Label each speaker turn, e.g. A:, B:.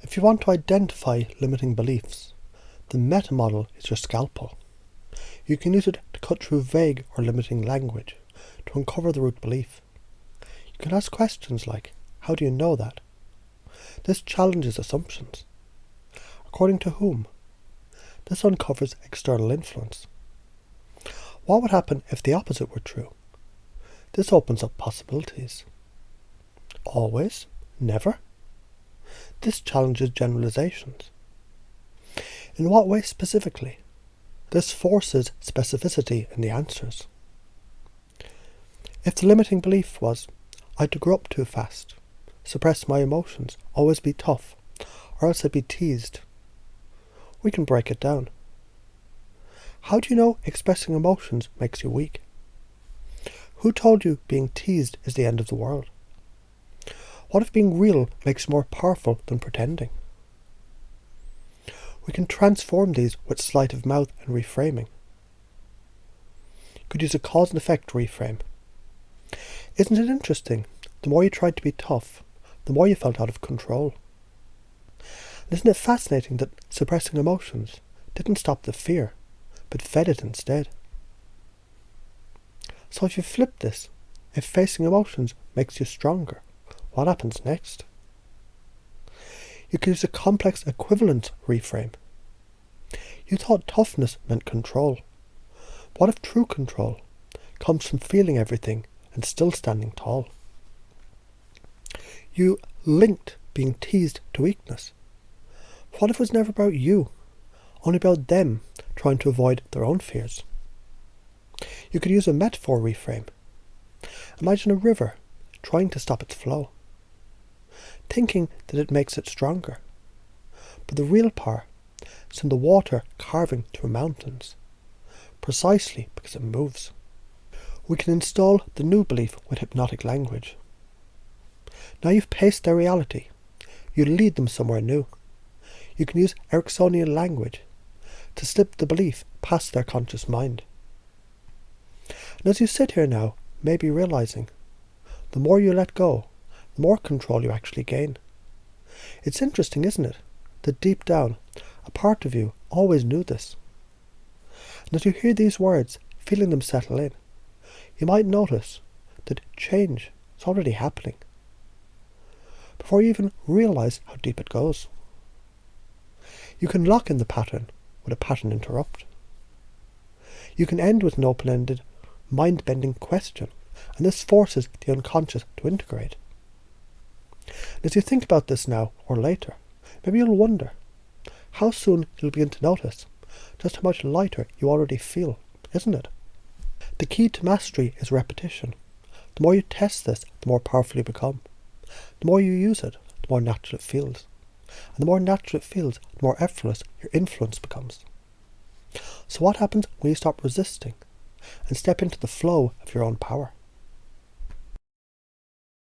A: If you want to identify limiting beliefs, the meta-model is your scalpel. You can use it to cut through vague or limiting language, to uncover the root belief. You can ask questions like, how do you know that? This challenges assumptions. According to whom? This uncovers external influence. What would happen if the opposite were true? This opens up possibilities. Always? Never? This challenges generalizations. In what way specifically? This forces specificity in the answers. If the limiting belief was, I had to grow up too fast, suppress my emotions, always be tough, or else I'd be teased, we can break it down. How do you know expressing emotions makes you weak? Who told you being teased is the end of the world? What if being real makes you more powerful than pretending? We can transform these with sleight of mouth and reframing. You could use a cause and effect reframe. Isn't it interesting? The more you tried to be tough, the more you felt out of control. And isn't it fascinating that suppressing emotions didn't stop the fear, but fed it instead? So if you flip this, if facing emotions makes you stronger, what happens next? You could use a complex equivalence reframe. You thought toughness meant control. What if true control comes from feeling everything and still standing tall? You linked being teased to weakness. What if it was never about you, only about them trying to avoid their own fears? You could use a metaphor reframe. Imagine a river trying to stop its flow, thinking that it makes it stronger. But the real power is in the water carving through mountains, precisely because it moves. We can install the new belief with hypnotic language. Now you've paced their reality. You lead them somewhere new. You can use Ericksonian language to slip the belief past their conscious mind. And as you sit here now, maybe realizing, the more you let go, the more control you actually gain. It's interesting, isn't it, that deep down, a part of you always knew this. And as you hear these words, feeling them settle in, you might notice that change is already happening, before you even realize how deep it goes. You can lock in the pattern with a pattern interrupt. You can end with an open-ended, mind-bending question, and this forces the unconscious to integrate. And as you think about this now or later, maybe you'll wonder how soon you'll begin to notice just how much lighter you already feel, isn't it? The key to mastery is repetition. The more you test this, the more powerful you become. The more you use it, the more natural it feels. And the more natural it feels, the more effortless your influence becomes. So what happens when you stop resisting and step into the flow of your own power?